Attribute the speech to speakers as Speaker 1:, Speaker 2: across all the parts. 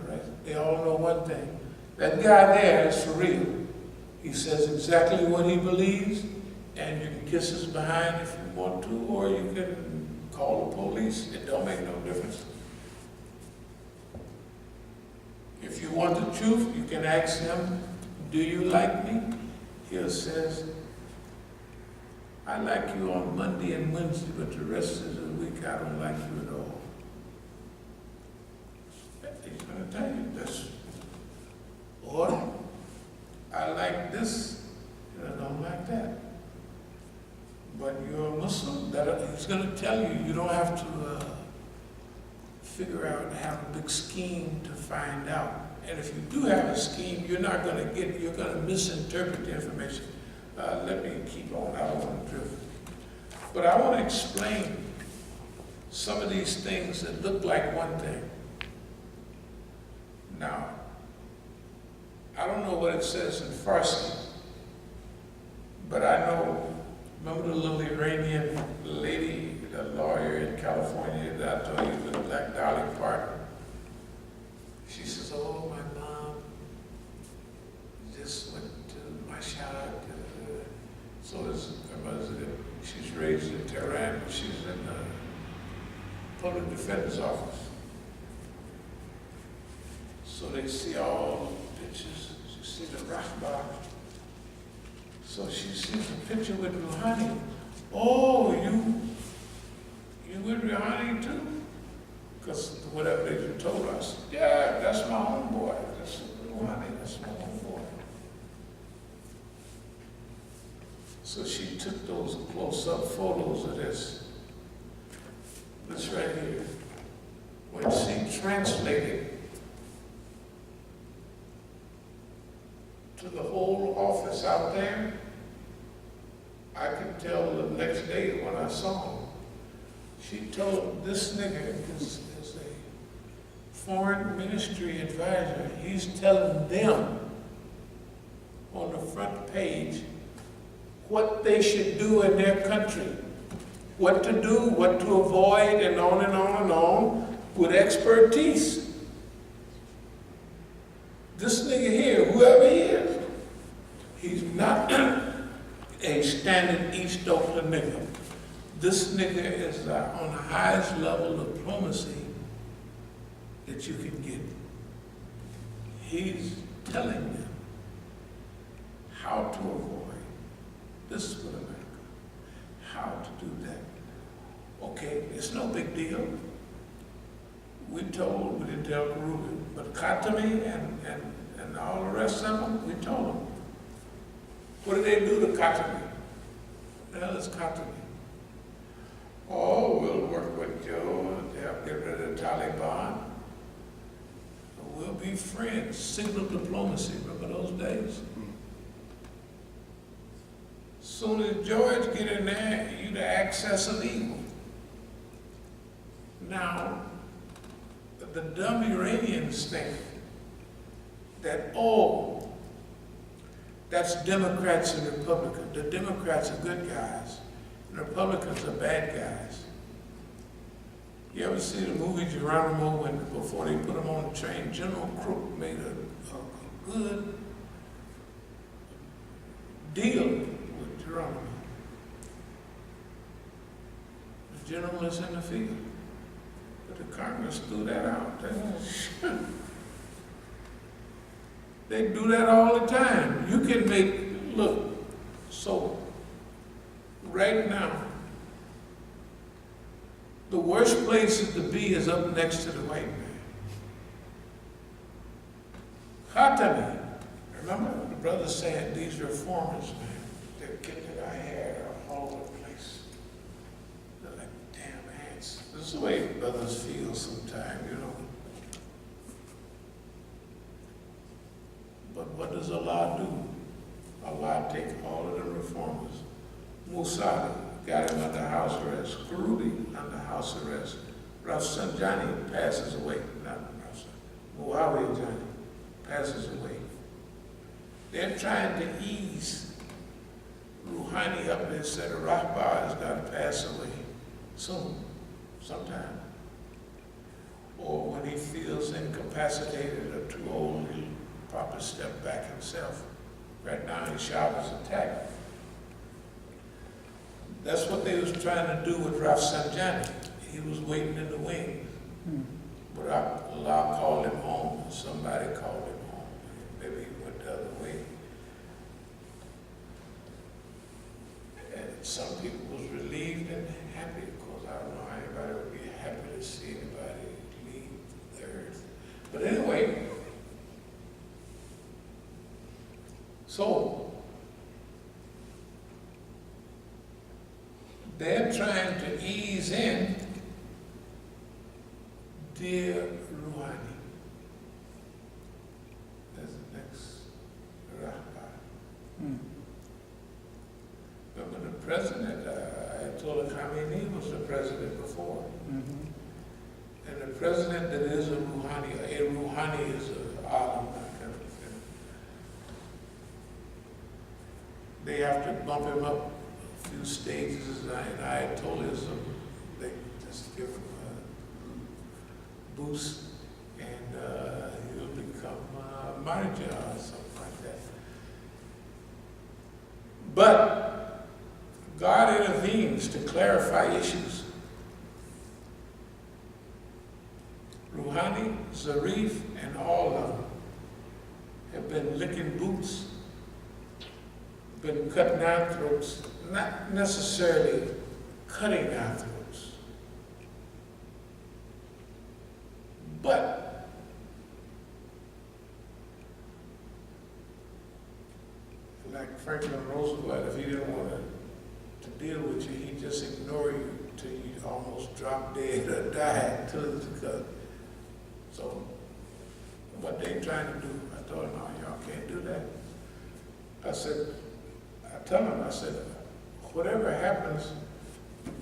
Speaker 1: right? They all know one thing. That guy there is for real. He says exactly what he believes, and you can kiss his behind if you want to, or you can call the police. It don't make no difference. If you want the truth, you can ask him, do you like me? He'll says, I like you on Monday and Wednesday, but the rest of the week I don't like you at all. He's going to tell you this. Or, I like this, and I don't like that. But you're a Muslim, he's going to tell you, you don't have to figure out and have a big scheme to find out. And if you do have a scheme, you're not going to you're going to misinterpret the information. Let me keep on, I don't want to drift. But I want to explain some of these things that look like one thing. Now, I don't know what it says in Farsi, but I know, remember the little Iranian lady, the lawyer in California that I told you, the Black Dolly Parton? She says, oh, my mom just went to Masjid. So is her mother, she's raised in Tehran, but she's in the public defender's office. So they see all the pictures, she sees the Rahbar. So she sees a picture with Rouhani. Oh, you with Rouhani too? Because whatever they told us, yeah, that's my homeboy. That's Rouhani, that's my homeboy. So she took those close-up photos of this right here. When she translated to the whole office out there, I could tell the next day when I saw him. She told this nigga is a foreign ministry advisor. He's telling them on the front page what they should do in their country, what to do, what to avoid, and on and on and on, with expertise. This nigga here, whoever he is, he's not a standard East Oakland nigga. This nigga is on the highest level of diplomacy that you can get. He's telling them how to avoid this with America, how to do that. Okay, it's no big deal. We didn't tell Reuben, but Khatami and all the rest of them, we told them. What did they do to Khatami? What the hell is Khatami? Oh, we'll work with Joe to help get rid of the Taliban. We'll be friends. Signal diplomacy, remember those days? Soon as George get in there, you the access of evil. Now, the dumb Iranians think that, oh, that's Democrats and Republicans. The Democrats are good guys, and the Republicans are bad guys. You ever see the movie Geronimo when before they put him on the train, General Crook made a good deal with Geronimo. The general is in the field. But the Congress threw that out. They do that all the time. You can make, look, so right now, the worst places to be is up next to the white man. Khatami, remember the brother said these reformers, man, they're getting our hair all over the place. They're like damn ants. This is the way brothers feel sometimes, you know. But what does Allah do? Allah take all of the reformers. Musa got him under house arrest. Karudi under house arrest. Rafsanjani passes away. Not Rafsanjani. Muawiyah passes away. They're trying to ease Rouhani up there, said Rahbar has got to pass away soon, sometime. or when he feels incapacitated or too old, he'll probably step back himself. Right now, he showers attack. That's what they was trying to do with Rafsanjani. He was waiting in the wings. But Allah called him home. Somebody called him home. Maybe he went the other way. And some people was relieved and happy. Of course, I don't know how anybody would be happy to see anybody leave the earth. But anyway, so they're trying to ease in dear Rouhani. That's the next Rahbar. But when the president, Ayatollah Khamenei was the president before. And the president that is a Rouhani is an alim, kind of thing. They have to bump him up a few stages in Ayatollahism. They just give him a boost and he'll become Marja or something like that. But God intervenes to clarify issues. Rouhani, Zarif, and all of them have been licking boots, been cutting our throats, not necessarily cutting our throats, but like Franklin Roosevelt, if he didn't want to deal with you, he'd just ignore you till you almost drop dead or die until it's cut. So what they trying to do, I told them, no, y'all can't do that. I tell them, I said, whatever happens,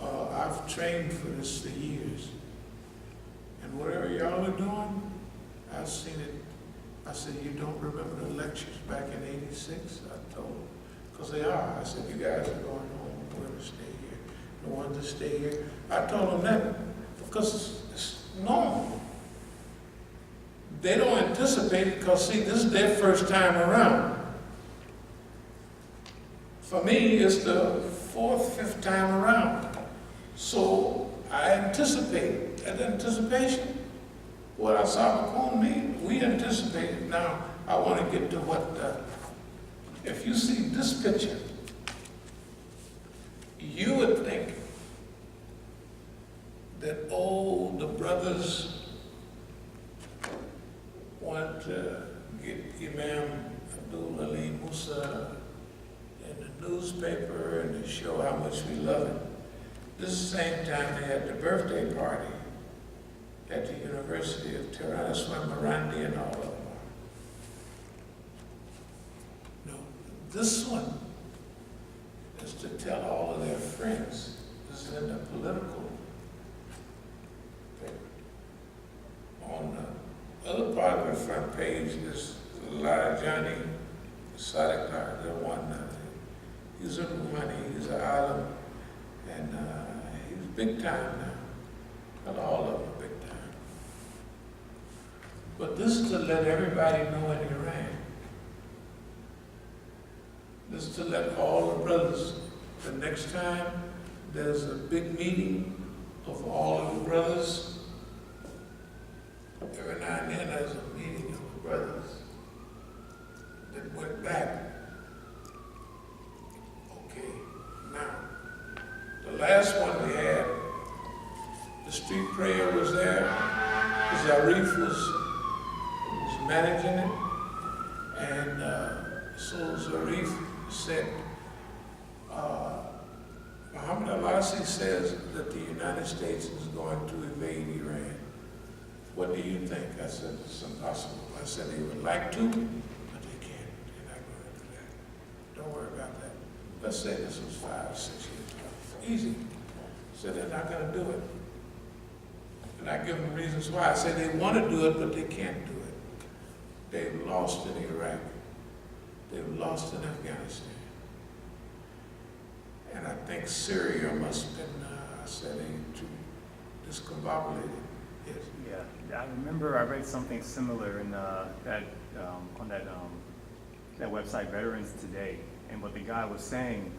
Speaker 1: I've trained for this for years. And whatever y'all are doing, I've seen it. I said, you don't remember the lectures back in '86? I told them, because they are. I said, you guys are going home, we're going to stay here. The ones that stay here. I told them that because it's normal. They don't anticipate it because, see, this is their first time around. For me, it's the fourth, fifth time around. So I anticipate. That anticipation, what As-Sabiqun mean, we anticipate it. Now, I want to get to what, if you see this picture, you would think that, oh, the brothers want to get Imam abdul-Alim Musa in the newspaper and to show how much we love him. This is the same time they had the birthday party at the University of Tehran. That's when Marandi and all of them are. No, this one is to tell all of their friends. This is in the political paper. On the other part of the front page is Johnny Sadiq, the one. He's a Rouhani, he's an alim, and he's big time now. Not all of them are big time. But this is to let everybody know in Iran. This is to let all the brothers, the next time there's a big meeting of all of the brothers, every now and then there's a meeting of the brothers that went back. Okay, now, the last one we had, the street prayer was there, Zarif was managing it, and so Zarif said, Muhammad al-Asi says that the United States is going to invade Iran. What do you think? I said, it's impossible. I said, they would like to, but they can't. They're not going to do that. Don't worry about that. Let's say this was 5, 6 years ago. Easy. I said, they're not going to do it. And I give them reasons why. I said, they want to do it, but they can't do it. They've lost in Iraq. They've lost in Afghanistan. And I think Syria must have been, I said, too discombobulated. Yes.
Speaker 2: Yeah, I remember I read something similar in that on that website, Veterans Today, and what the guy was saying,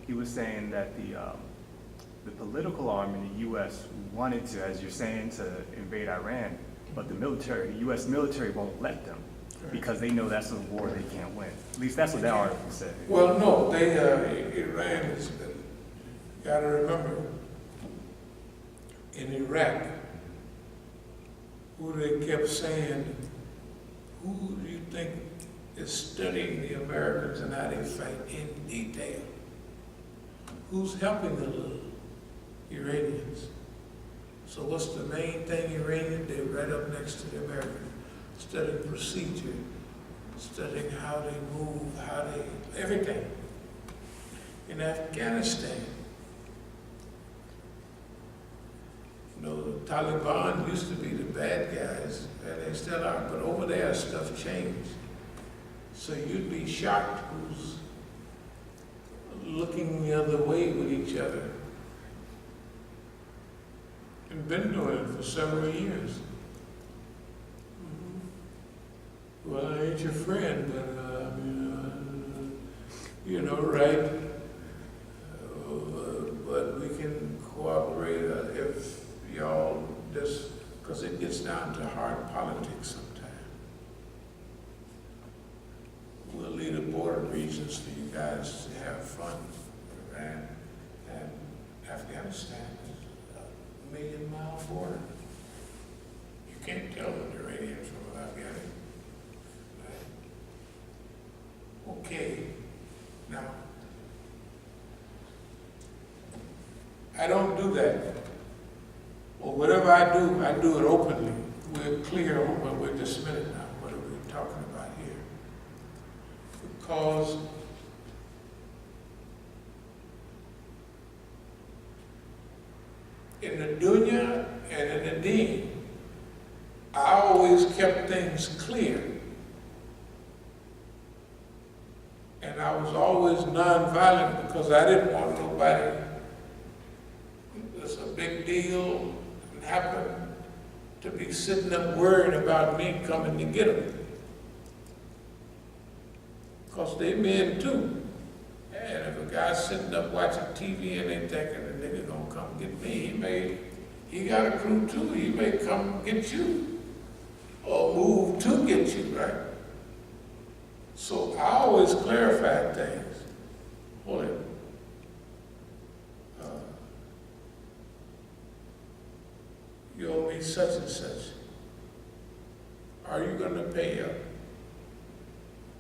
Speaker 2: he was saying that the political arm in the U.S. wanted to, as you're saying, to invade Iran, but the U.S. military won't let them because they know that's a war they can't win. At least that's what that article said.
Speaker 1: Well, no, Iran is, you gotta remember, in Iraq, who they kept saying, who do you think is studying the Americans and how they fight in detail? Who's helping the Iranians? So what's the main thing Iranian? They're right up next to the Americans, studying procedure, studying how they move, everything. In Afghanistan, you know, the Taliban used to be the bad guys, and they still are, but over there stuff changed. So you'd be shocked who's looking the other way with each other. And been doing it for several years. Well, I ain't your friend, but you know, right? But we can cooperate if y'all just, because it gets down to hard politics sometimes. We'll leave the border regions for you guys to have fun. And Afghanistan is a 1,000,000-mile border. You can't tell the Iranians from Afghanistan. Okay, now, I don't do that. Well, whatever I do it openly. We're clear on what we're just a minute now, what are we talking about here? Because in the dunya and in the deen, I always kept things clear. And I was always nonviolent because I didn't want nobody, it's a big deal, and happen to be sitting up worrying about me coming to get them. Because they men too. And if a guy's sitting up watching TV and they thinking the nigga gonna come get me, he got a crew too, he may come get you. Or move to get you, right? So I always clarified things. Hold it. You owe me such and such. Are you going to pay up?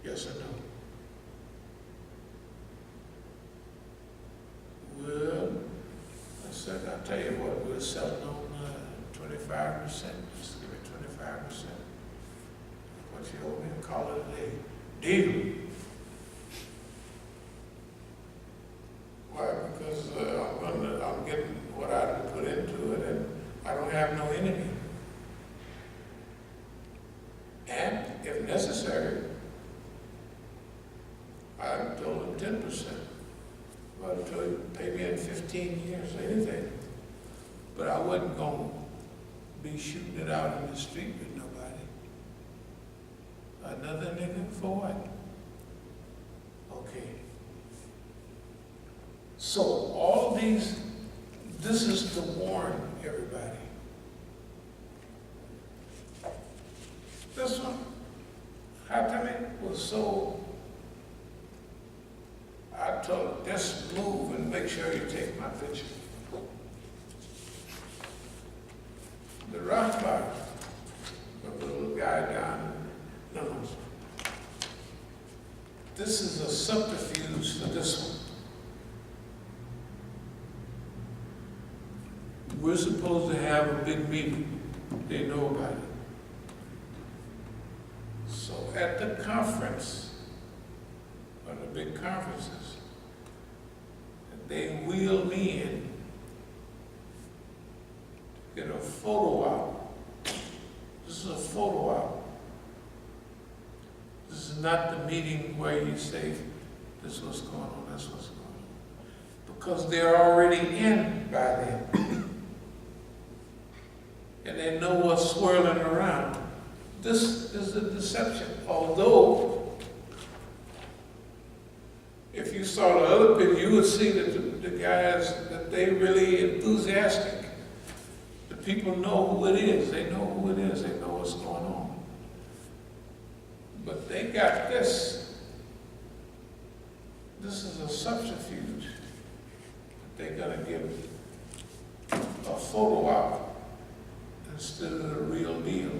Speaker 1: Yes or no? Well, I said, I'll tell you what, we're selling on 25%. Just give me 25%. What you owe me, call it a day. Deal. Why? Because I'm getting what I put into it, and I don't have no enemy. And if necessary, I told him 10%. Well, I told him pay me in 15 years, anything. But I wasn't going to be shooting it out in the street with nobody. Another nigga for what? Okay. So all these, this is to warn everybody. This one, Hatami was so, I told him, just move and make sure you take my picture. The Rahbar, the little guy down. No. This is a subterfuge for this one. We're supposed to have a big meeting. They know about it. So at the conference, one of the big conferences, they wheeled me in to get a photo op. This is a photo op. This is not the meeting where you say, this is what's going on, that's what's going on. Because they're already in by then. and they know what's swirling around. This is a deception. Although, if you saw the other picture, you would see that the guys, that they really enthusiastic. The people know who it is. They know who it is. They know what's going on. But they got this. This is a subterfuge. They're going to give a photo op instead of the real deal.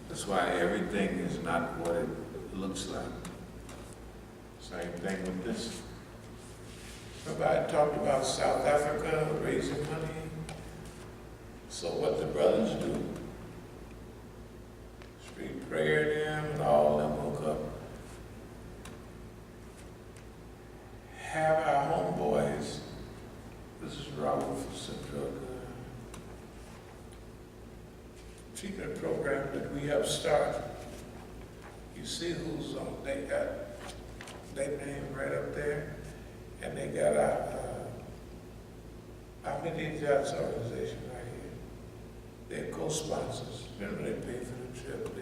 Speaker 1: That's why everything is not what it looks like. Same thing with this. Everybody talked about South Africa raising money. So what the brothers do, street prayer them and all them hook up. Have our homeboys, this is Robert for Central treatment program that we have started. You see who's on, they got their name right up there, and they got our Indian Jobs organization right here. They're co-sponsors. Remember, they pay for the trip.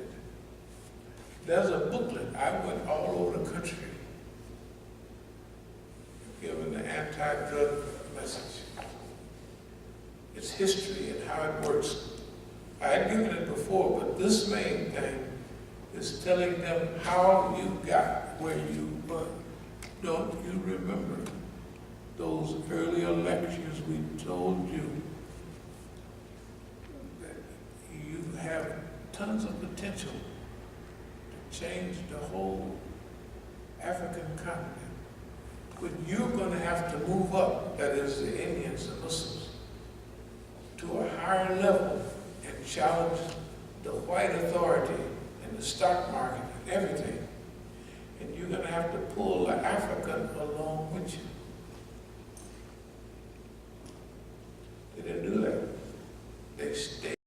Speaker 1: There's a booklet. I went all over the country giving the anti-drug message. Its history and how it works. I had given it before, but this main thing is telling them how you got where you were. Don't you remember those earlier lectures we told you that you have tons of potential to change the whole African continent? But you're going to have to move up, that is the Indians and Muslims, to a higher level and challenge the white authority and the stock market and everything. And you're going to have to pull the African along with you. They didn't do that. They stayed.